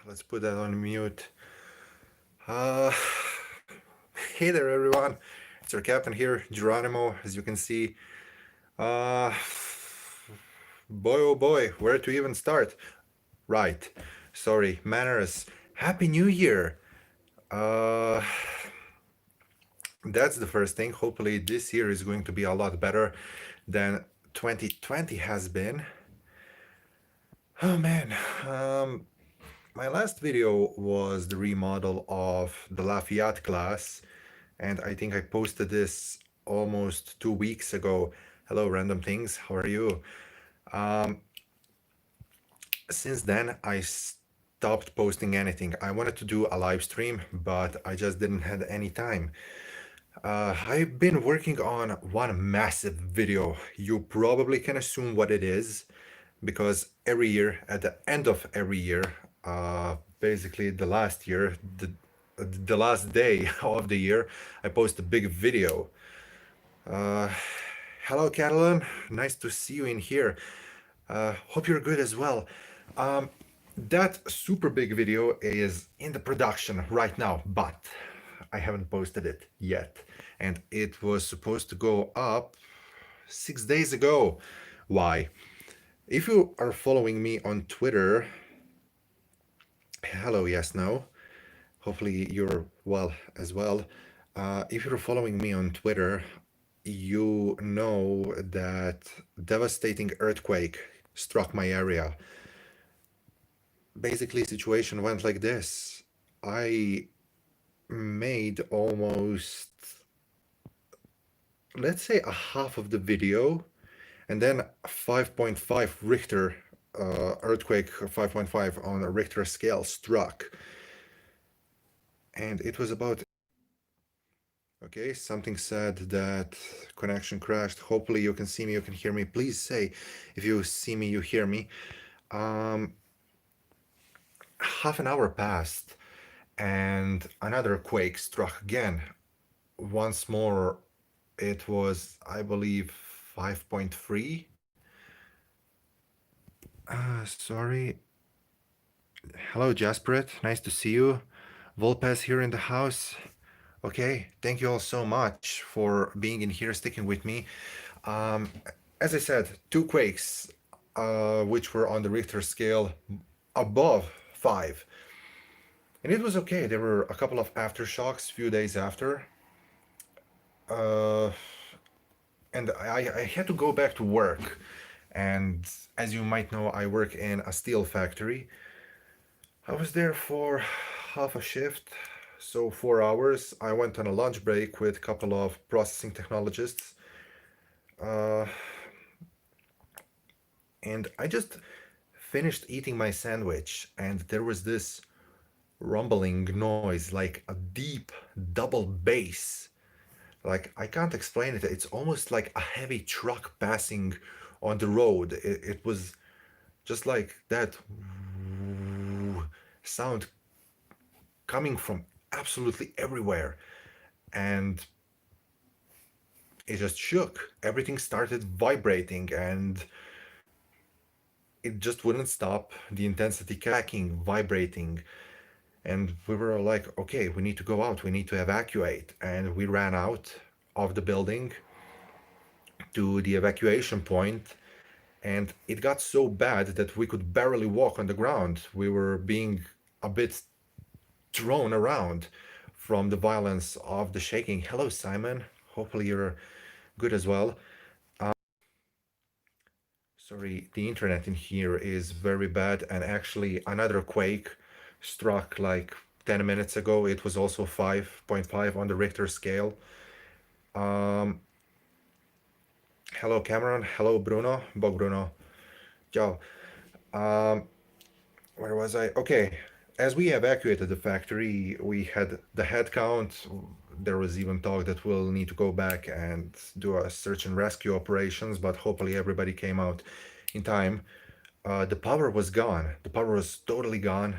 Let's put that on mute. Uh, hey there, everyone. It's our captain here, Geronimo. As you can see, uh, boy oh boy, where to even start? Right. Sorry, manners. Happy New Year. Uh, that's the first thing. Hopefully, this year is going to be a lot better than 2020 has been. Oh man, um, my last video was the remodel of the Lafayette class, and I think I posted this almost 2 weeks ago. Hello, random things, how are you? Um, since then, I stopped posting anything. I wanted to do a live stream, but I just didn't have any time. I've been working on one massive video. You probably can assume what it is, because every year, at the end of every year, basically the last year, the last day of the year, I post a big video. Uh, Hello, Catalan. Nice to see you in here. Hope you're good as well. Um, that super big video is in the production right now, but I haven't posted it yet. And it was supposed to go up 6 days ago. Why? If you are following me on Twitter, hello, yes, no. Hopefully you're well as well. If you're following me on Twitter, you know that devastating earthquake struck my area. Basically, situation went like this. I made almost, let's say, a half of the video, and then 5.5 Richter earthquake, 5.5 on a Richter scale struck. And it was about, okay, something said that connection crashed. Hopefully you can see me, you can hear me. Please say if you see me, you hear me. Um, Half an hour passed and another quake struck again. Once more, it was, I believe, 5.3. Sorry. Hello, Jasperit. Nice to see you. Volpez here in the house. Okay, thank you all so much for being in here, sticking with me. Um, as I said, two quakes, which were on the Richter scale above 5. And it was okay. There were a couple of aftershocks, few days after. Uh, and I had to go back to work. And as you might know, I work in a steel factory. I was there for half a shift, so 4 hours. I went on a lunch break with a couple of processing technologists. Uh, and I just finished eating my sandwich, and there was this rumbling noise, like a deep double bass. Like, I can't explain it. It's almost like a heavy truck passing on the road. It was just like that sound coming from absolutely everywhere. And it just shook. Everything started vibrating and it just wouldn't stop. The intensity cracking, vibrating. And we were like, okay, we need to go out, we need to evacuate. And we ran out of the building to the evacuation point, and it got so bad that we could barely walk on the ground. We were being a bit thrown around from the violence of the shaking. Hello, Simon. Hopefully you're good as well. Sorry, the internet in here is very bad, and actually another quake struck like 10 minutes ago. It was also 5.5 on the Richter scale. Um, Hello, Cameron. Hello, Bruno. Bog Bruno. Ciao. Um, where was I? Okay. As we evacuated the factory, we had the head count. There was even talk that we'll need to go back and do a search and rescue operations, but hopefully everybody came out in time. The power was gone. The power was totally gone.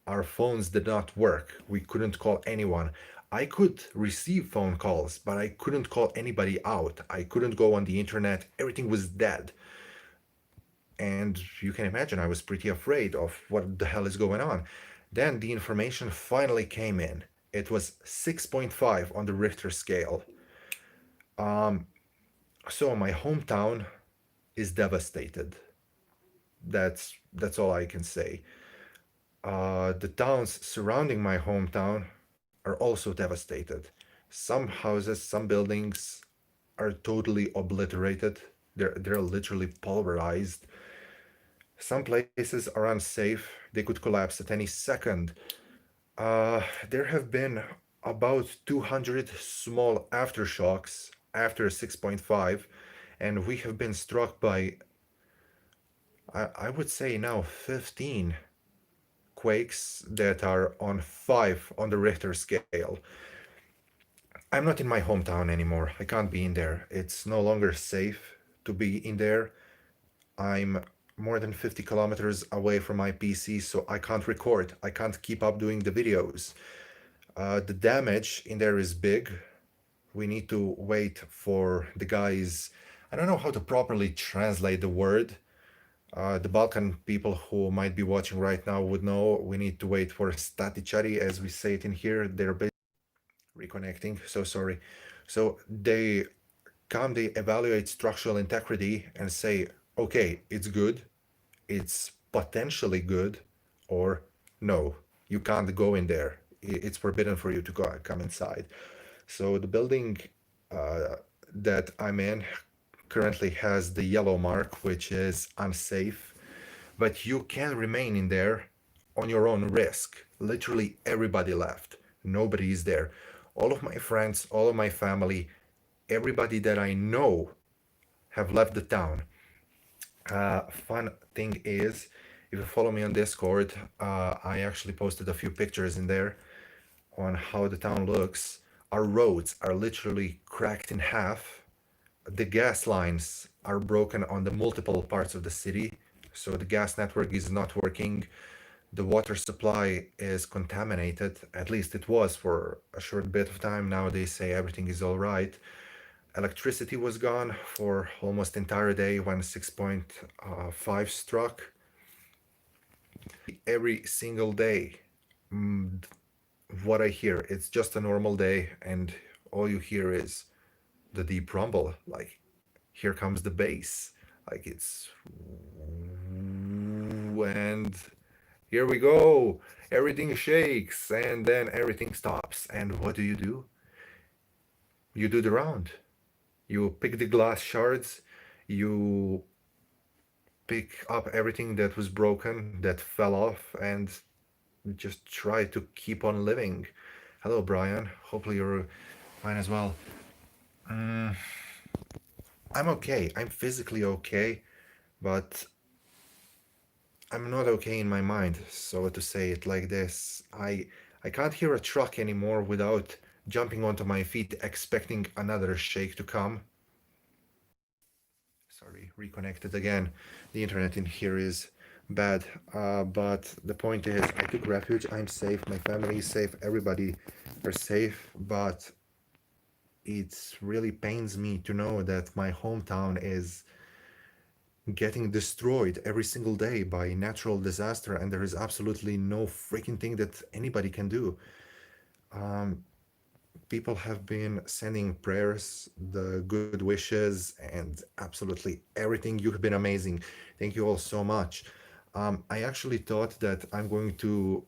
Our phones did not work. We couldn't call anyone. I could receive phone calls, but I couldn't call anybody out. I couldn't go on the internet. Everything was dead. And you can imagine I was pretty afraid of what the hell is going on. Then the information finally came in. It was 6.5 on the Richter scale. Um, so my hometown is devastated. That's all I can say. The towns surrounding my hometown are also devastated. Some houses, some buildings are totally obliterated. They're literally pulverized. Some places are unsafe. They could collapse at any second. There have been about 200 small aftershocks after 6.5, and we have been struck by, I would say now, 15 quakes that are on 5 on the Richter scale. I'm not in my hometown anymore. I can't be in there. It's no longer safe to be in there. I'm more than 50 kilometers away from my PC, so I can't record. I can't keep up doing the videos. The damage in there is big. We need to wait for the guys. I don't know how to properly translate the word. The Balkan people who might be watching right now would know we need to wait for statichari, as we say it in here. They're reconnecting, so sorry. So they come, they evaluate structural integrity and say, okay, it's good, it's potentially good, or no, you can't go in there. It's forbidden for you to come inside. So the building uh, that I'm in currently has the yellow mark, which is unsafe, but you can remain in there on your own risk. Literally everybody left. Nobody is there. All of my friends, all of my family, everybody that I know have left the town. Fun thing is, if you follow me on Discord, I actually posted a few pictures in there on how the town looks. Our roads are literally cracked in half. The gas lines are broken on the multiple parts of the city, so the gas network is not working. The water supply is contaminated. At least it was for a short bit of time. Now they say everything is all right. Electricity was gone for almost entire day when 6.5 struck. Every single day, mm, what I hear, it's just a normal day, and all you hear is the deep rumble. Like, here comes the bass. Like, it's. And here we go. Everything shakes, and then everything stops. And what do? You do the round. You pick the glass shards, you pick up everything that was broken, that fell off, and just try to keep on living. Hello, Brian. Hopefully you're fine as well. Mm, I'm okay. I'm physically okay, but I'm not okay in my mind. So to say it like this, I can't hear a truck anymore without jumping onto my feet, expecting another shake to come. Sorry, reconnected again. The internet in here is bad. But the point is, I took refuge. I'm safe. My family is safe. Everybody are safe. But it really pains me to know that my hometown is getting destroyed every single day by natural disaster, and there is absolutely no freaking thing that anybody can do. Um, People have been sending prayers, the good wishes, and absolutely everything. You have been amazing. Thank you all so much. I actually thought that I'm going to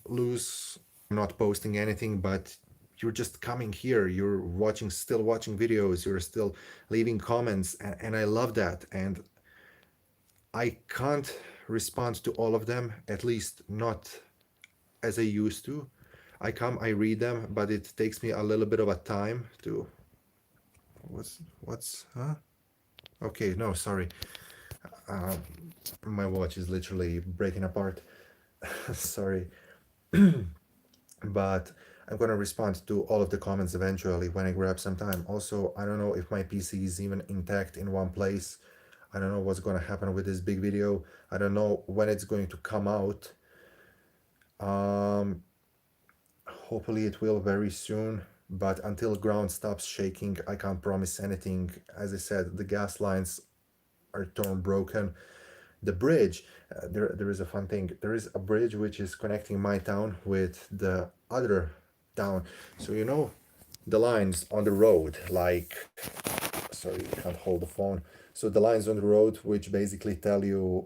lose, not posting anything, but you're just coming here. You're watching, still watching videos. You're still leaving comments, and I love that. And I can't respond to all of them, at least not as I used to. I come, I read them, but it takes me a little bit of a time to. What's huh? Okay, no, sorry. Uh, my watch is literally breaking apart. Sorry, but I'm gonna respond to all of the comments eventually when I grab some time. Also, I don't know if my PC is even intact in one place. I don't know what's gonna happen with this big video. I don't know when it's going to come out. Um, Hopefully it will very soon, but until ground stops shaking, I can't promise anything. As I said, the gas lines are torn broken. The bridge, there is a fun thing. There is a bridge which is connecting my town with the other town. So you know the lines on the road, like, sorry, I can't hold the phone. So the lines on the road which basically tell you,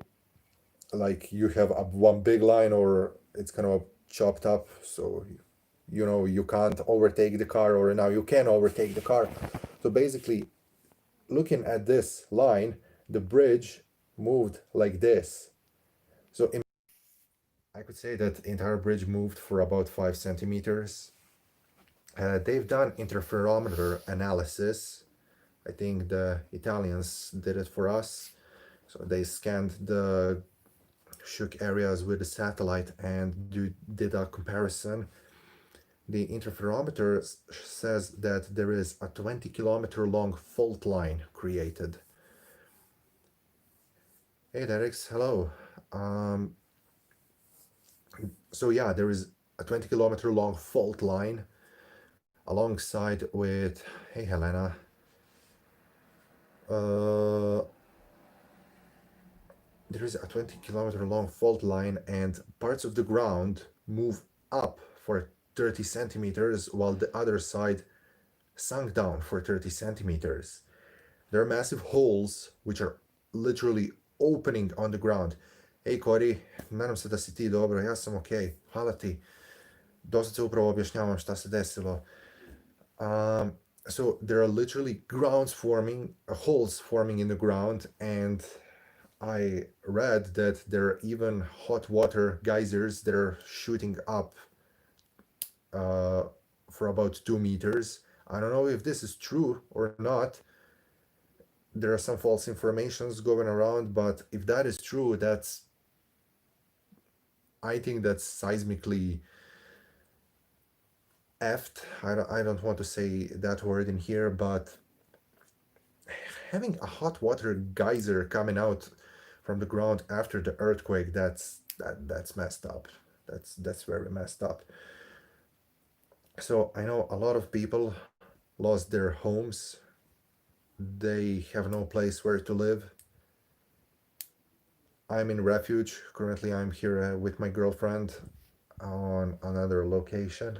like, you have a one big line or it's kind of chopped up, so you know you can't overtake the car, or now you can overtake the car. So basically, looking at this line, the bridge moved like this. So I could say that the entire bridge moved for about 5 centimeters. They've done interferometer analysis. I think the Italians did it for us. So they scanned the shook areas with a satellite and did a comparison. The interferometer says that there is a 20-kilometer long fault line created. Hey, Derek, hello. Um, so yeah, there is a 20-kilometer long fault line alongside with, hey, Helena. Uh, there is a 20-kilometer long fault line, and parts of the ground move up for 30 centimeters while the other side sunk down for 30 centimeters. There are massive holes which are literally opening on the ground. Hey Cory, nadam se da si ti dobro, ja sam ok, hvala ti. Dosta se upravo objašnjavam šta se desilo. So there are literally grounds forming, holes forming in the ground, and I read that there are even hot water geysers that are shooting up uh, for about 2 meters. I don't know if this is true or not. There are some false informations going around, but if that is true, that's, I think that's seismically effed. I don't want to say that word in here, but having a hot water geyser coming out from the ground after the earthquake, that's messed up. That's very messed up. So I know a lot of people lost their homes. They have no place where to live. I'm in refuge. Currently, I'm here with my girlfriend on another location.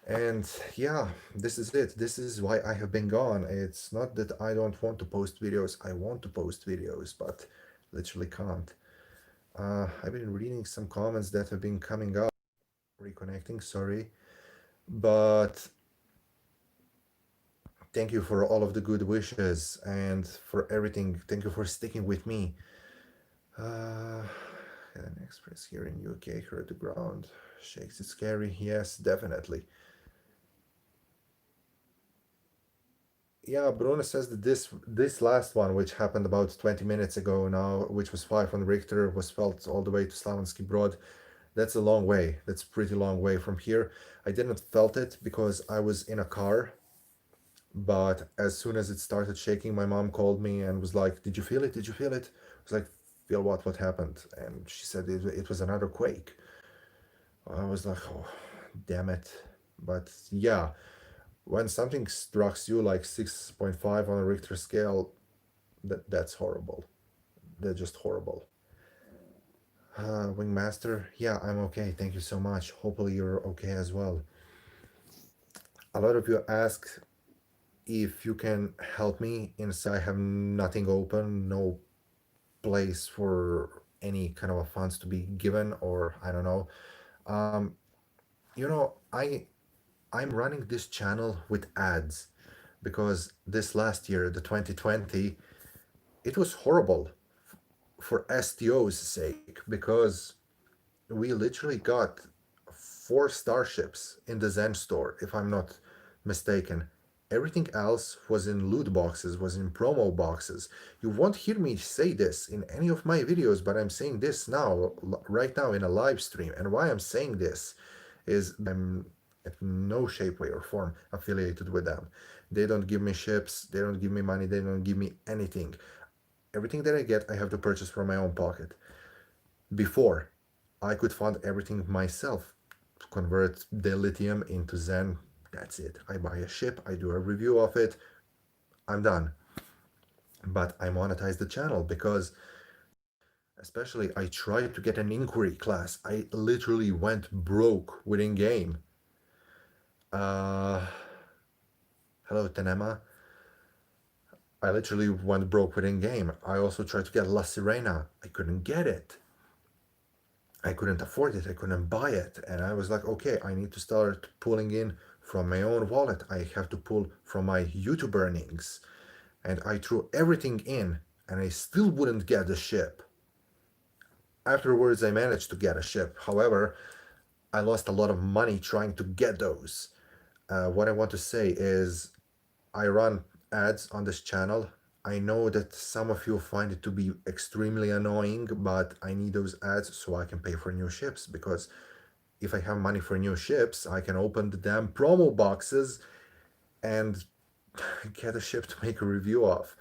And yeah, this is it. This is why I have been gone. It's not that I don't want to post videos. I want to post videos, but literally can't. I've been reading some comments that have been coming up. Reconnecting, sorry. But thank you for all of the good wishes and for everything. Thank you for sticking with me. An express here in UK heard the ground shakes. It's scary. Yes, definitely. Yeah, Bruno says that this last one, which happened about 20 minutes ago now, which was 5 on Richter, was felt all the way to Slavensky Brod. That's a long way. That's a pretty long way from here. I didn't felt it because I was in a car, but as soon as it started shaking, my mom called me and was like, "Did you feel it? Did you feel it?" I was like, "Feel what? What happened?" And she said it was another quake. I was like, "Oh, damn it!" But yeah, when something strikes you like 6.5 on a Richter scale, that's horrible. That's just horrible. Wingmaster, yeah, I'm okay. Thank you so much. Hopefully you're okay as well. A lot of you ask if you can help me inside. I have nothing open, no place for any kind of funds to be given, or I don't know. Um, you know, I'm running this channel with ads because this last year, the 2020, it was horrible for STO's sake because we literally got 4 starships in the Zen store, if I'm not mistaken. Everything else was in loot boxes, was in promo boxes. You won't hear me say this in any of my videos, but I'm saying this now, right now in a live stream. And why I'm saying this is I'm at no shape, way, or form affiliated with them. They don't give me ships, they don't give me money, they don't give me anything. Everything that I get, I have to purchase from my own pocket. Before, I could fund everything myself, convert the lithium into Zen. That's it. I buy a ship, I do a review of it, I'm done. but I monetized the channel because, especially, I tried to get an inquiry class. I literally went broke within game. Uh, Hello, Tenema. I literally went broke within game. I also tried to get La Sirena. I couldn't get it. I couldn't afford it. I couldn't buy it. And I was like, okay, I need to start pulling in from my own wallet. I have to pull from my YouTube earnings. And I threw everything in, and I still wouldn't get the ship. Afterwards, I managed to get a ship. However, I lost a lot of money trying to get those. What I want to say is, I run ads on this channel. I know that some of you find it to be extremely annoying, but I need those ads so I can pay for new ships, because if I have money for new ships, I can open the damn promo boxes and get a ship to make a review of.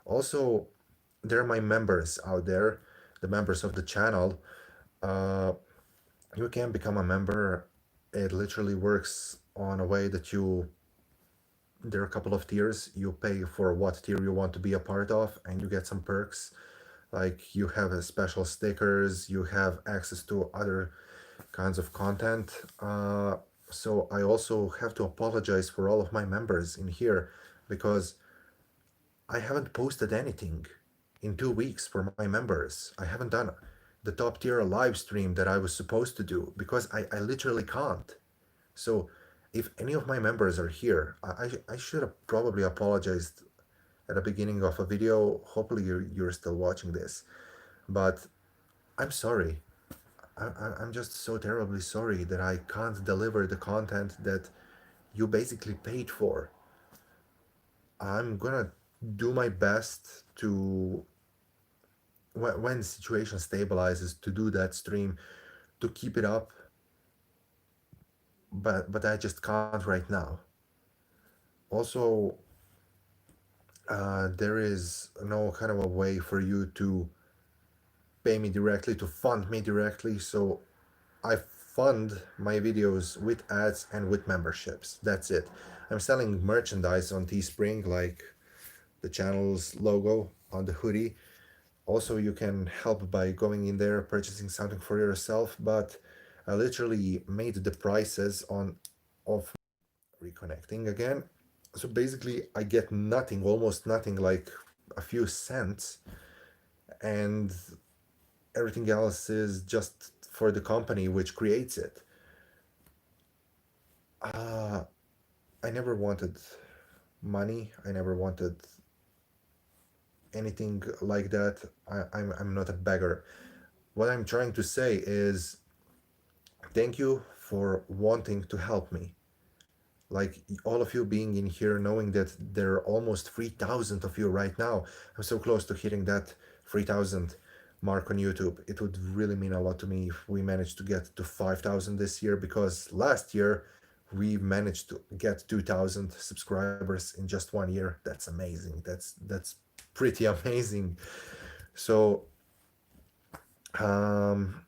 Also, there are my members out there, the members of the channel. Uh, you can become a member. It literally works on a way that there are a couple of tiers. You pay for what tier you want to be a part of, and you get some perks. Like you have special stickers, you have access to other kinds of content. So I also have to apologize for all of my members in here because I haven't posted anything in 2 weeks for my members. I haven't done the top tier live stream that I was supposed to do because I literally can't. So if any of my members are here, I should have probably apologized at the beginning of a video. Hopefully you're still watching this. But I'm sorry. I'm just so terribly sorry that I can't deliver the content that you basically paid for. I'm gonna do my best to, when the situation stabilizes, to do that stream, to keep it up, but I just can't right now. Also, there is no kind of a way for you to pay me directly, to fund me directly, so I fund my videos with ads and with memberships. That's it. I'm selling merchandise on Teespring, like the channel's logo on the hoodie. Also, you can help by going in there, purchasing something for yourself, but I literally made the prices on of reconnecting again. So basically, I get nothing, almost nothing, like a few cents, and everything else is just for the company which creates it. Uh, I never wanted money. I never wanted anything like that. I'm not a beggar. What I'm trying to say is thank you for wanting to help me. Like all of you being in here, knowing that there are almost 3,000 of you right now. I'm so close to hitting that 3,000 mark on YouTube. It would really mean a lot to me if we managed to get to 5,000 this year, because last year we managed to get 2,000 subscribers in just 1 year. That's amazing. That's pretty amazing. So um,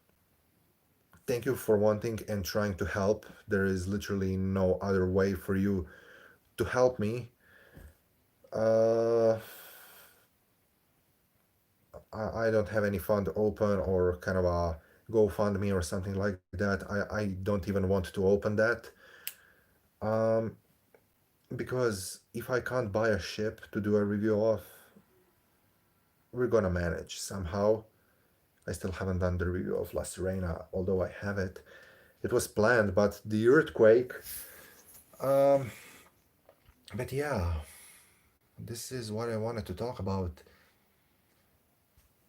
thank you for wanting and trying to help. There is literally no other way for you to help me. Uh, I don't have any fund open or kind of a GoFundMe or something like that. I don't even want to open that. Um, because if I can't buy a ship to do a review of, we're gonna manage somehow. I still haven't done the review of La Sirena, although I have it. It was planned, but the earthquake. Um, but yeah, this is what I wanted to talk about.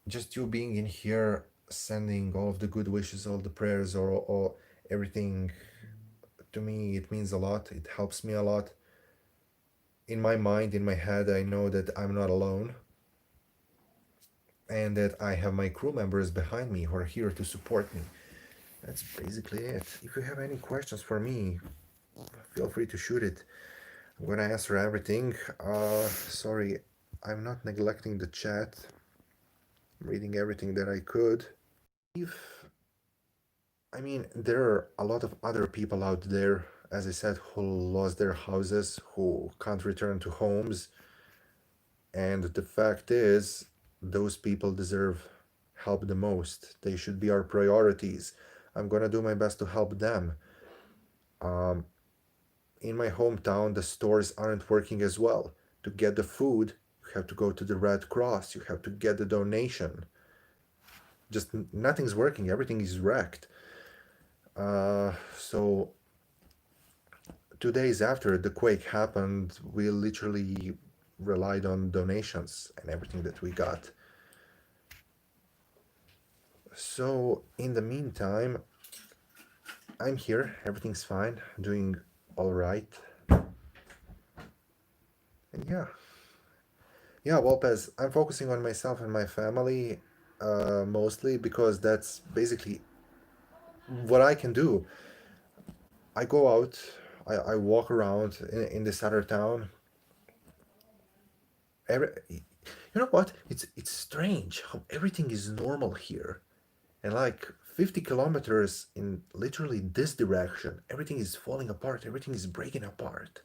Just you being in here, sending all of the good wishes, all the prayers, or everything to me, it means a lot. It helps me a lot. In my mind, in my head, I know that I'm not alone and that I have my crew members behind me who are here to support me. That's basically it. If you have any questions for me, feel free to shoot it. I'm gonna answer everything. Sorry, I'm not neglecting the chat. I'm reading everything that I could. If I mean, there are a lot of other people out there, as I said, who lost their houses, who can't return to homes. And the fact is, those people deserve help the most. They should be our priorities. I'm gonna do my best to help them. Um, in my hometown, the stores aren't working as well. To get the food, you have to go to the Red Cross, you have to get the donation. Just nothing's working, everything is wrecked. So 2 days after the quake happened, we literally relied on donations and everything that we got. So in the meantime, I'm here, everything's fine, doing all right. And yeah, well, Pez, I'm focusing on myself and my family mostly because that's basically what I can do. I go out, I walk around in this other town. You know what? It's strange how everything is normal here. And like 50 kilometers in literally this direction, everything is falling apart, everything is breaking apart.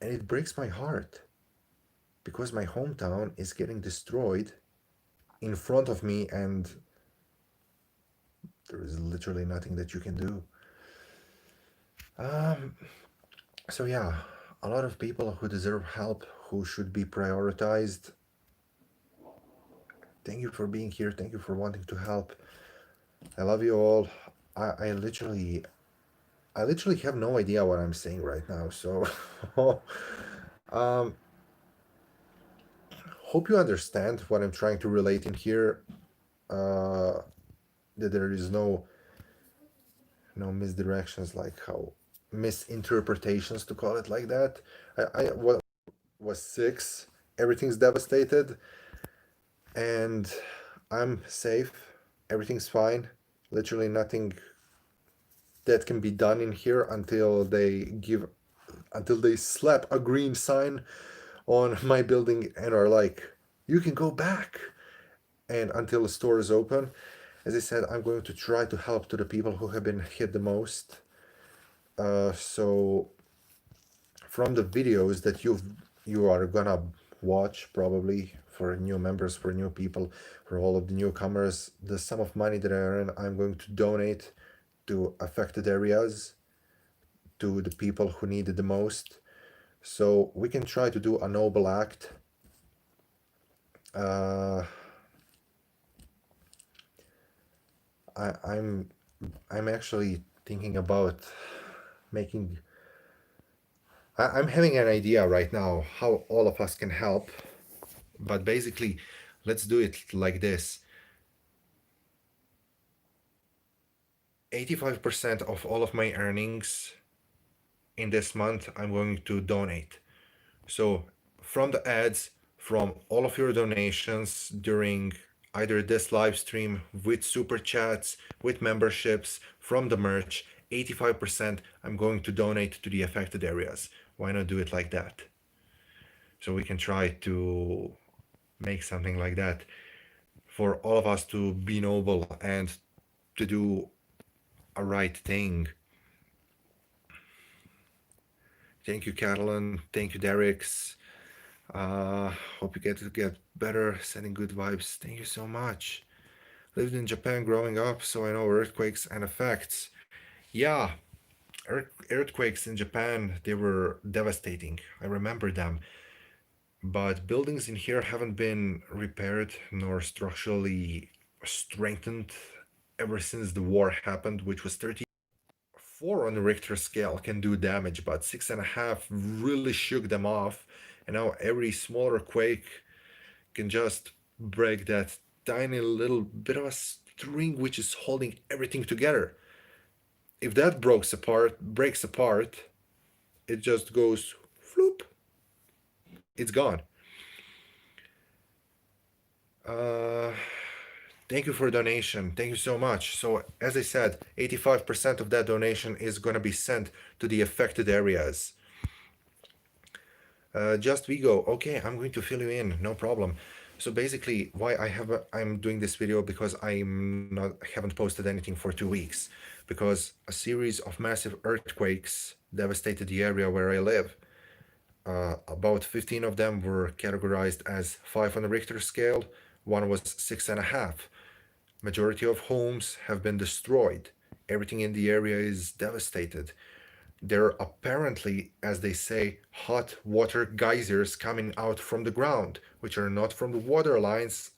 And it breaks my heart because my hometown is getting destroyed in front of me, and there is literally nothing that you can do. Um, so yeah, a lot of people who deserve help, who should be prioritized. Thank you for being here. Thank you for wanting to help. I love you all. I literally have no idea what I'm saying right now. So, um, hope you understand what I'm trying to relate in here. Uh, that there is no misdirections, like how misinterpretations, to call it like that. I what was 6. Everything's devastated, and I'm safe. Everything's fine. Literally nothing that can be done in here until they slap a green sign on my building and are like, you can go back. And until the store is open, as I said, I'm going to try to help to the people who have been hit the most. So from the videos that you are gonna watch, probably for new members, for new people, for all of the newcomers, the sum of money that I earn, I'm going to donate to affected areas, to the people who need it the most. So we can try to do a noble act. Uh, I'm actually thinking about making. I'm having an idea right now how all of us can help, but basically, let's do it like this: 85% of all of my earnings in this month, I'm going to donate. So from the ads, from all of your donations during either this live stream, with super chats, with memberships, from the merch, 85% I'm going to donate to the affected areas. Why not do it like that? So we can try to make something like that for all of us to be noble and to do a right thing. Thank you, Catalan. Thank you, Derek's. Hope you get to get better, sending good vibes. Thank you so much. Lived in Japan growing up, so I know earthquakes and effects. Yeah, earthquakes in Japan, they were devastating. I remember them. But buildings in here haven't been repaired nor structurally strengthened ever since the war happened, which was 34 on the Richter scale can do damage, but 6.5 really shook them off. And now every smaller quake can just break that tiny little bit of a string which is holding everything together. If that breaks apart, it just goes floop. It's gone. Uh, Thank you for a donation. Thank you so much. So, as I said, 85% of that donation is going to be sent to the affected areas. Just Vigo. Okay, I'm going to fill you in. No problem. So basically, why I'm doing this video, because haven't posted anything for 2 weeks, because a series of massive earthquakes devastated the area where I live. About 15 of them were categorized as 5 on the Richter scale, one was 6.5. Majority of homes have been destroyed. Everything in the area is devastated. There are apparently, as they say, hot water geysers coming out from the ground, which are not from the water lines,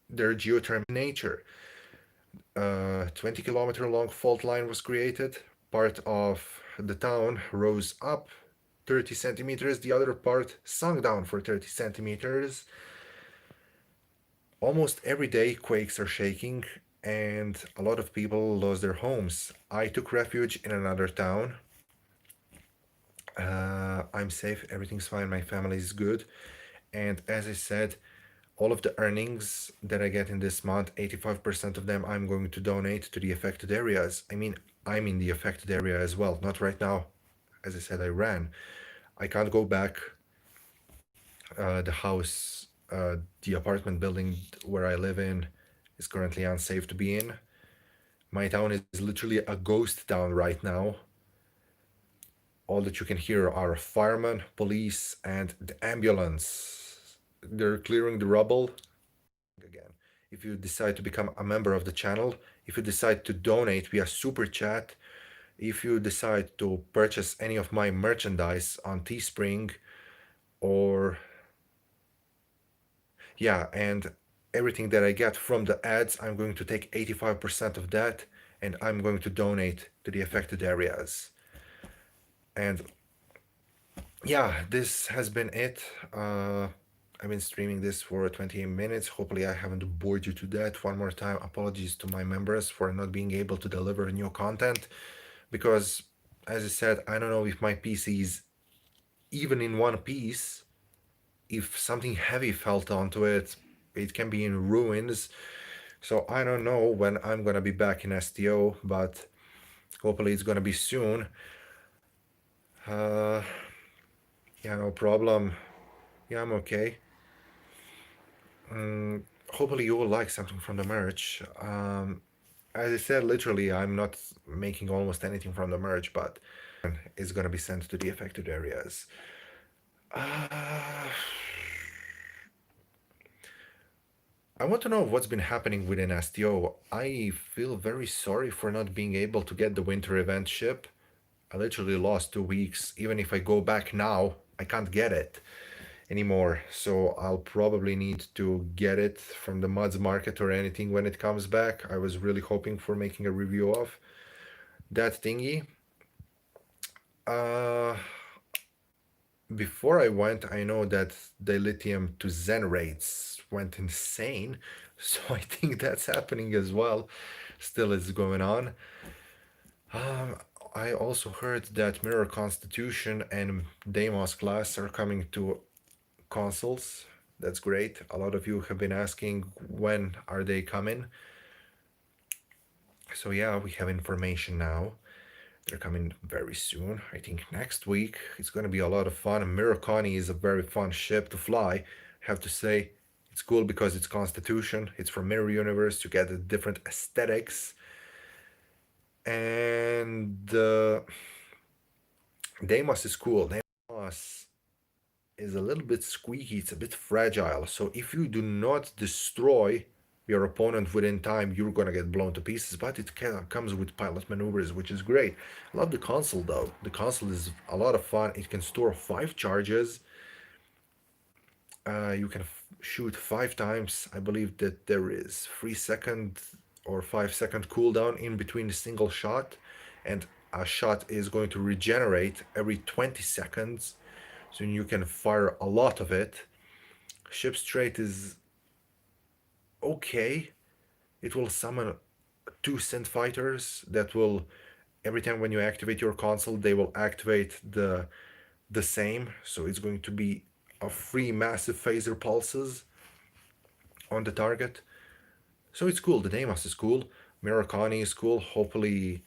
they're geothermal in nature. 20-kilometer long fault line was created. Part of the town rose up 30 centimeters, the other part sunk down for 30 centimeters. Almost every day, quakes are shaking, and a lot of people lost their homes. I took refuge in another town. I'm safe, everything's fine, my family is good. And as I said, all of the earnings that I get in this month, 85% of them I'm going to donate to the affected areas. I mean, I'm in the affected area as well. Not right now. As I said, I ran. I can't go back. The house, the apartment building where I live in is currently unsafe to be in. My town is literally a ghost town right now. All that you can hear are firemen, police, and the ambulance. They're clearing the rubble. Again, if you decide to become a member of the channel, if you decide to donate via super chat, if you decide to purchase any of my merchandise on Teespring, or yeah, and everything that I get from the ads, I'm going to take 85% of that and I'm going to donate to the affected areas. And yeah, this has been it. I've been streaming this for 28 minutes. Hopefully, I haven't bored you to death. One more time, apologies to my members for not being able to deliver new content because, as I said, I don't know if my PC is even in one piece. If something heavy fell onto it, it can be in ruins. So I don't know when I'm gonna be back in STO, but hopefully it's gonna be soon. Uh, yeah, no problem. Yeah, I'm okay. Hopefully you will like something from the merch. As I said, literally, I'm not making almost anything from the merch, but it's gonna be sent to the affected areas. Uh, I want to know what's been happening within STO. I feel very sorry for not being able to get the winter event ship. I literally lost 2 weeks. Even if I go back now, I can't get it anymore. So I'll probably need to get it from the Mods Market or anything when it comes back. I was really hoping for making a review of that thingy. Uh, Before I went, I know that the lithium to Zen rates went insane. So I think that's happening as well. Still is going on. Um, I also heard that Mirror Constitution and Deimos class are coming to consoles. That's great. A lot of you have been asking when are they coming. So yeah, we have information now. They're coming very soon. I think next week. It's going to be a lot of fun. Miraconi is a very fun ship to fly. I have to say, it's cool because it's Constitution. It's from Mirror Universe. You get the different aesthetics. And Deimos is cool. Deimos is a little bit squeaky. It's a bit fragile. So if you do not destroy your opponent within time, you're gonna get blown to pieces. But it comes with pilot maneuvers, which is great. I love the console though. The console is a lot of fun. It can store 5 charges. You can shoot 5 times. I believe that there is 3 second or 5 second cooldown in between a single shot, and a shot is going to regenerate every 20 seconds. So you can fire a lot of it. Ship's trait is okay. It will summon 2 synth fighters that will, every time when you activate your console, they will activate the same. So it's going to be a 3 massive phaser pulses on the target. So it's cool. The Deimos is cool. Mirakani is cool. Hopefully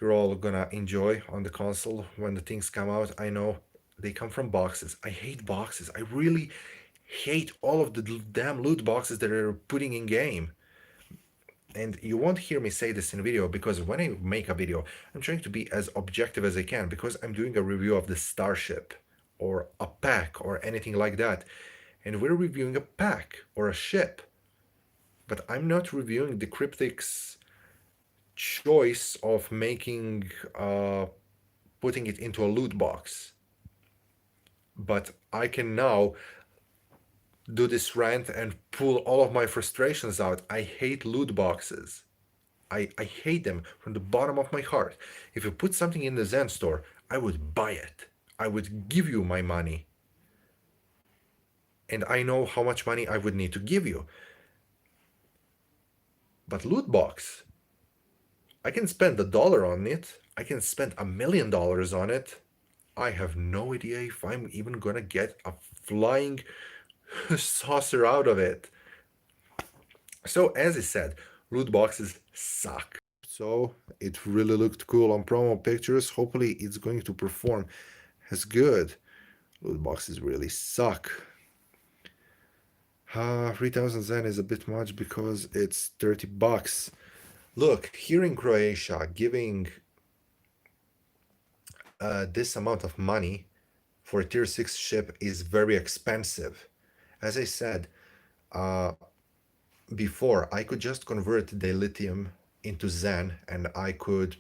you're all gonna enjoy on the console when the things come out. I know they come from boxes. I hate boxes. I really hate all of the damn loot boxes that they're putting in game. And you won't hear me say this in video because when I make a video, I'm trying to be as objective as I can because I'm doing a review of the Starship or a pack or anything like that. And we're reviewing a pack or a ship. But I'm not reviewing the Cryptic's choice of making putting it into a loot box. But I can now do this rant and pull all of my frustrations out. I hate loot boxes. I hate them from the bottom of my heart. If you put something in the Zen store, I would buy it. I would give you my money. And I know how much money I would need to give you. But loot box, I can spend $1 on it. I can spend $1 million on it. I have no idea if I'm even gonna get a flying saucer out of it. So, as I said, loot boxes suck. So, it really looked cool on promo pictures. Hopefully, it's going to perform as good. Loot boxes really suck. 3000 Zen is a bit much because it's $30. Look, here in Croatia, giving this amount of money for a tier 6 ship is very expensive. As I said uh, before, I could just convert the lithium into Zen and I could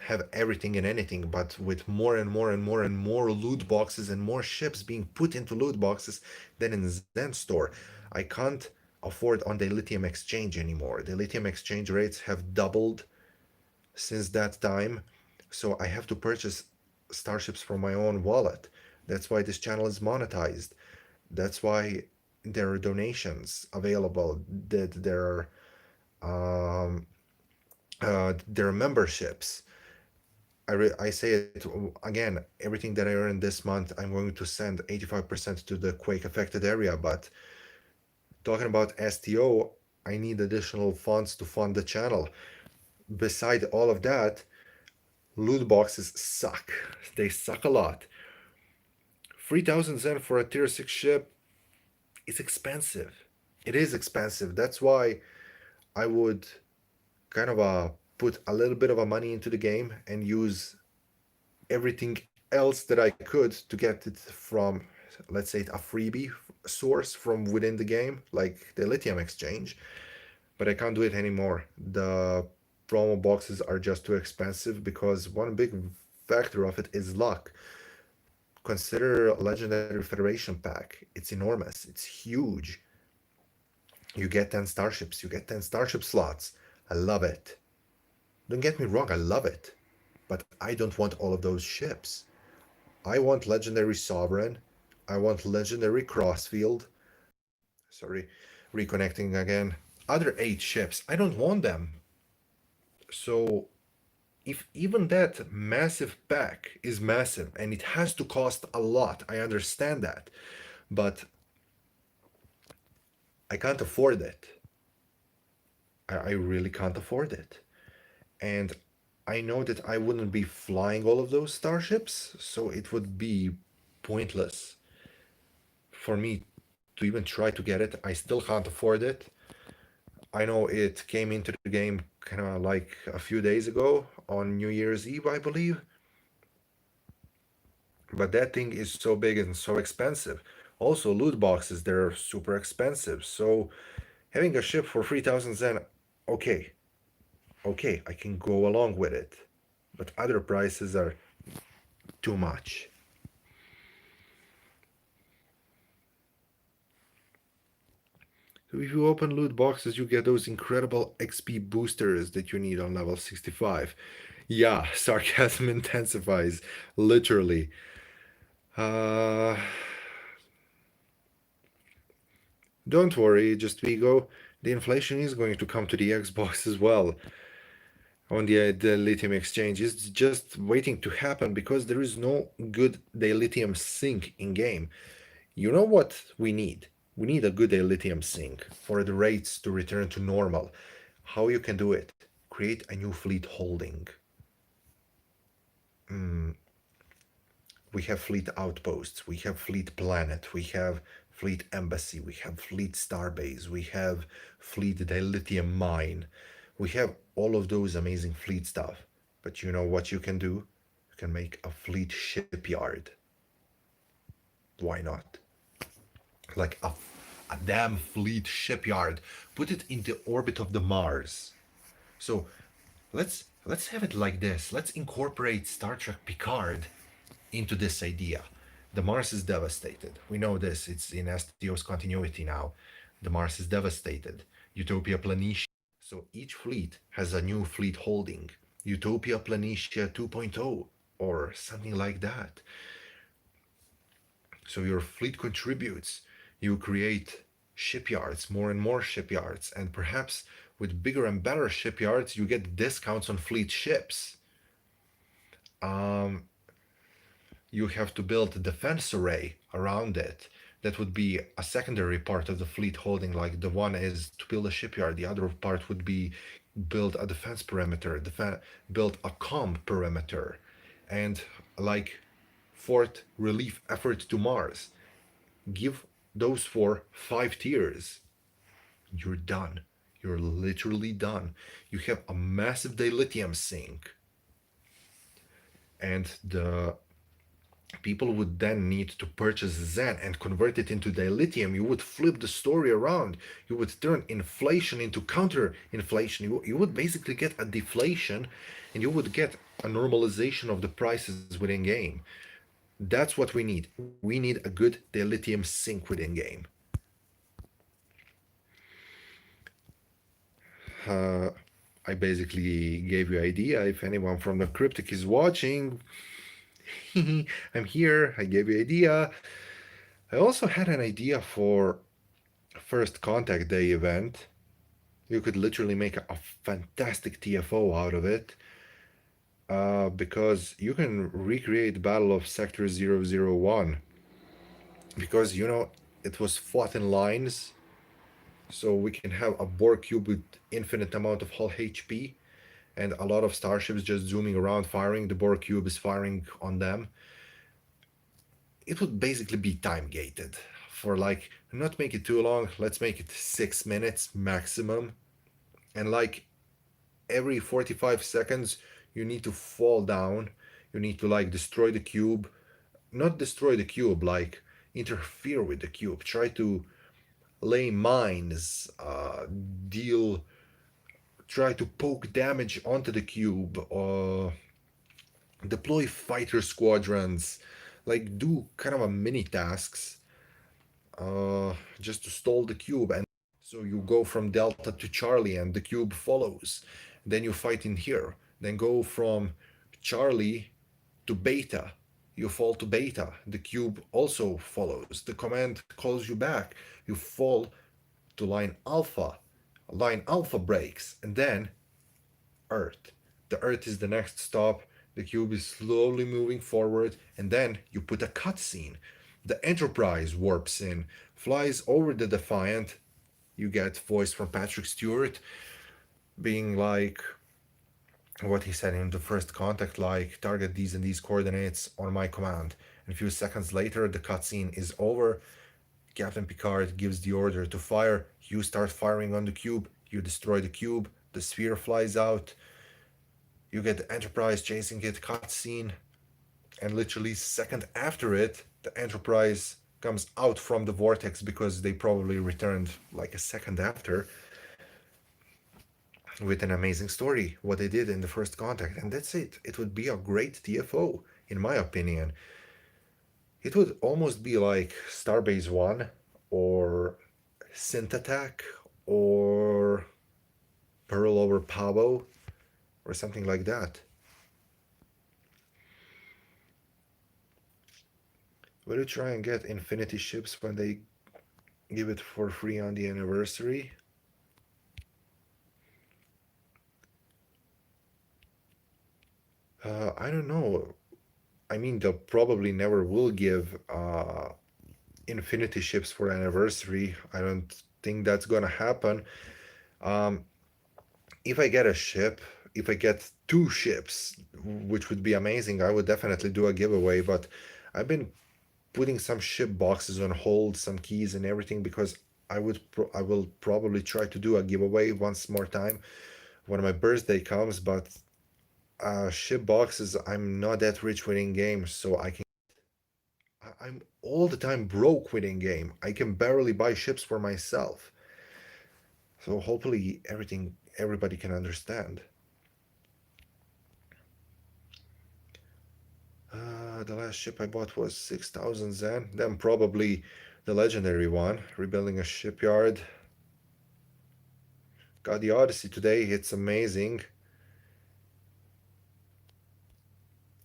have everything and anything, but with more and more and more and more loot boxes and more ships being put into loot boxes than in Zen store, I can't afford on the lithium exchange anymore. The lithium exchange rates have doubled since that time, so I have to purchase starships from my own wallet. That's why this channel is monetized. That's why there are donations available. That um, there are memberships. I say it again. Everything that I earn this month, I'm going to send 85% to the quake affected area. But talking about STO, I need additional funds to fund the channel. Beside all of that, loot boxes suck. They suck a lot. 3000 Zen for a tier 6 ship is expensive. It is expensive. That's why I would kind of put a little bit of a money into the game and use everything else that I could to get it from, let's say, a freebie source from within the game, like the lithium exchange. But I can't do it anymore. The promo boxes are just too expensive because one big factor of it is luck. Consider Legendary Federation pack. It's enormous. It's huge. You get 10 starships. You get 10 starship slots. I love it. Don't get me wrong, I love it. But I don't want all of those ships. I want Legendary Sovereign. I want Legendary Crossfield. Sorry, reconnecting again. Other 8 ships. I don't want them. So, if even that massive pack is massive and it has to cost a lot, I understand that. But I can't afford it. I really can't afford it. And I know that I wouldn't be flying all of those starships, so it would be pointless for me to even try to get it. I still can't afford it. I know it came into the game kind of like a few days ago on New Year's Eve, I believe. But that thing is so big and so expensive. Also, loot boxes, they're super expensive. So having a ship for 3000 Zen, okay, okay, I can go along with it. But other prices are too much. So if you open loot boxes, you get those incredible XP boosters that you need on level 65. Yeah, sarcasm intensifies, literally. Uh, don't worry, just Vigo. The inflation is going to come to the Xbox as well on the lithium exchange. It's just waiting to happen because there is no good dilithium sink in game. You know what we need? We need a good dilithium sink for the rates to return to normal. How you can do it? Create a new fleet holding. We have fleet outposts, we have fleet planet, we have fleet embassy, we have fleet starbase, we have fleet dilithium mine. We have all of those amazing fleet stuff. But you know what you can do? You can make a fleet shipyard. Why not? Like a damn fleet shipyard. Put it in the orbit of the Mars. So let's have it like this. Let's incorporate Star Trek Picard into this idea. The Mars is devastated. We know this. It's in STO's continuity now. The Mars is devastated. Utopia Planitia. So each fleet has a new fleet holding. Utopia Planitia 2.0 or something like that. So your fleet contributes. You create shipyards, more and more shipyards, and perhaps with bigger and better shipyards, you get discounts on fleet ships. Um, you have to build a defense array around it. That would be a secondary part of the fleet holding. Like the one is to build a shipyard, the other part would be build a defense perimeter, build a comm perimeter, and like fourth relief effort to Mars. Give those four 5 tiers. You're done. You're literally done. You have a massive dilithium sink. And the people would then need to purchase Zen and convert it into dilithium. You would flip the story around. You would turn inflation into counter inflation. You would basically get a deflation and you would get a normalization of the prices within game. That's what we need. We need a good dilithium sink within game. Uh, I basically gave you idea. If anyone from the cryptic is watching, I'm here. I gave you idea. I also had an idea for First Contact Day event. You could literally make a fantastic TFO out of it. Because you can recreate Battle of Sector 001. Because, it was fought in lines. So we can have a Borg cube with infinite amount of hull HP and a lot of starships just zooming around firing. The Borg cube is firing on them. It would basically be time gated for like, not make it too long. Let's make it 6 minutes maximum. And like every 45 seconds, you need to fall down. You need to like destroy the cube. Not destroy the cube, like interfere with the cube. Try to lay mines, try to poke damage onto the cube, deploy fighter squadrons, like do kind of a mini tasks, just to stall the cube. And so you go from Delta to Charlie and the cube follows. Then you fight in here. Then go from Charlie to Beta. You fall to Beta. The cube also follows. The command calls you back. You fall to line Alpha. Line Alpha breaks. And then Earth. The Earth is the next stop. The cube is slowly moving forward. And then you put a cutscene. The Enterprise warps in, flies over the Defiant. You get voice from Patrick Stewart being like what he said in the First Contact, like target these and these coordinates on my command. And a few seconds later, the cutscene is over. Captain Picard gives the order to fire. You start firing on the cube. You destroy the cube. The sphere flies out. You get the Enterprise chasing it, cutscene. And literally second after it, the Enterprise comes out from the vortex because they probably returned like a second after, with an amazing story, what they did in the First Contact. And that's it. It would be a great TFO, in my opinion. It would almost be like Starbase 1 or Synth Attack or Pearl over Pavo or something like that. Will you try and get Infinity ships when they give it for free on the anniversary? I don't know. I mean, they'll probably never will give Infinity ships for anniversary. I don't think that's gonna happen. Um, if I get a ship, if I get two ships, which would be amazing, I would definitely do a giveaway. But I've been putting some ship boxes on hold, some keys and everything, because I will probably try to do a giveaway once more time when my birthday comes. But ship boxes, I'm not that rich with in games, so I'm all the time broke within game. I can barely buy ships for myself. So hopefully everybody can understand. The last ship I bought was 6,000 Zen. Then probably the legendary one, rebuilding a shipyard. Got the Odyssey today. It's amazing.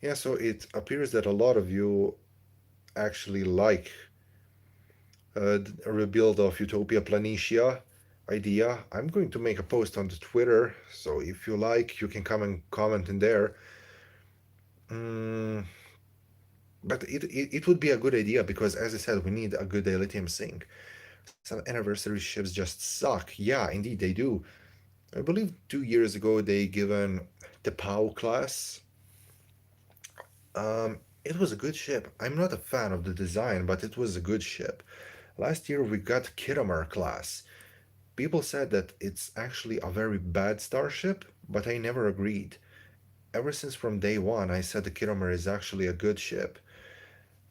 Yeah, so it appears that a lot of you actually like a rebuild of Utopia Planitia idea. I'm going to make a post on the Twitter, so if you like, you can come and comment in there. Mm, but it would be a good idea because, as I said, we need a good dilithium sink. Some anniversary ships just suck. Yeah, indeed, they do. I believe 2 years ago they given the POW class. It was a good ship. I'm not a fan of the design, but it was a good ship. Last year we got Kitamer class. People said that it's actually a very bad starship, but I never agreed. Ever since from day one, I said the Kitamer is actually a good ship.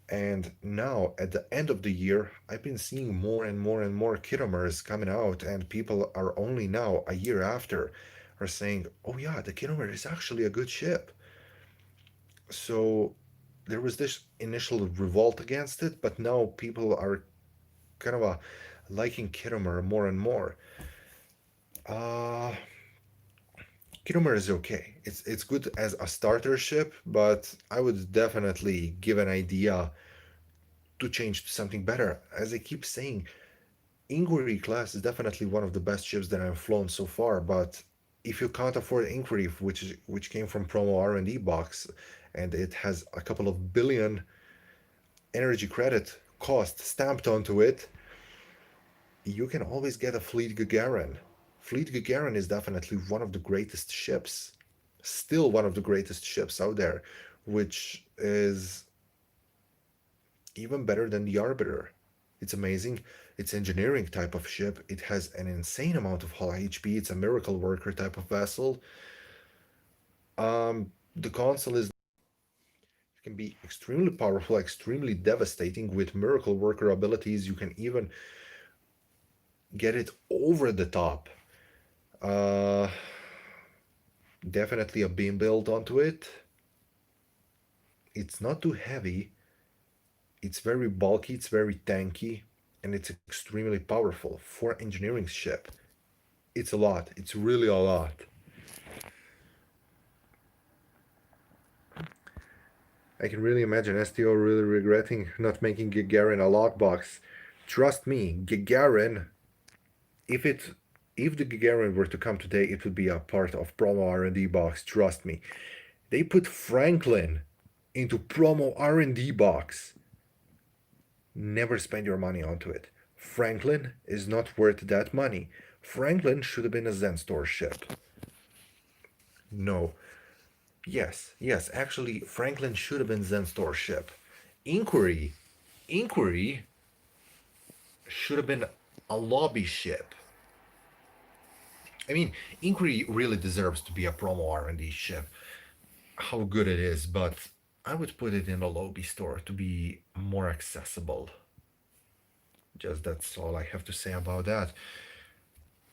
And now, at the end of the year, I've been seeing more and more and more Kitamers coming out, and people are only now, a year after, are saying, oh yeah, the Kitamer is actually a good ship. So there was this initial revolt against it, but now people are kind of liking Kitamer more and more. Uh, Kitamer is okay. It's good as a starter ship, but I would definitely give an idea to change to something better. As I keep saying, Inquiry class is definitely one of the best ships that I've flown so far, but if you can't afford Inquiry, which came from promo R&D box, and it has a couple of billion energy credit cost stamped onto it, you can always get a Fleet Gagarin. Fleet Gagarin is definitely one of the greatest ships, still one of the greatest ships out there, which is even better than the Arbiter. It's amazing. It's engineering type of ship. It has an insane amount of hull HP. It's a miracle worker type of vessel. The console is can be extremely powerful, extremely devastating with miracle worker abilities. You can even get it over the top. Uh, Definitely a beam build onto it. It's not too heavy. It's very bulky. It's very tanky, and it's extremely powerful for engineering ship. It's a lot. It's really a lot. I can really imagine STO really regretting not making Gagarin a lockbox. Trust me, Gagarin, if it if the Gagarin were to come today, it would be a part of promo R&D box. Trust me. They put Franklin into promo R&D box. Never spend your money onto it. Franklin is not worth that money. Franklin should have been a Zen Store ship. No. Yes, actually, Franklin should have been Zen Store ship. Inquiry. Inquiry should have been a lobby ship. I mean, Inquiry really deserves to be a promo R&D ship. How good it is, but I would put it in a lobby store to be more accessible. Just that's all I have to say about that.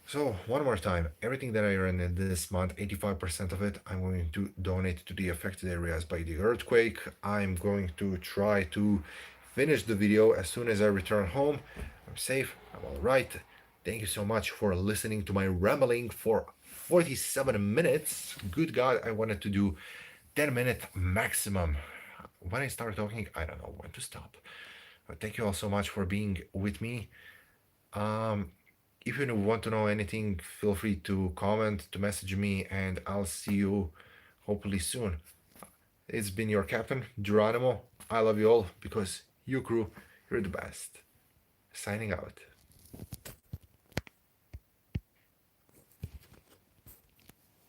So, one more time, everything that I earned in this month, 85% of it, I'm going to donate to the affected areas by the earthquake. I'm going to try to finish the video as soon as I return home. I'm safe, I'm alright. Thank you so much for listening to my rambling for 47 minutes. Good God, I wanted to do 10-minute maximum. When I start talking, I don't know when to stop. But thank you all so much for being with me. If you want to know anything, feel free to comment, to message me, and I'll see you hopefully soon. It's been your captain, Geronimo. I love you all because you crew, you're the best. Signing out.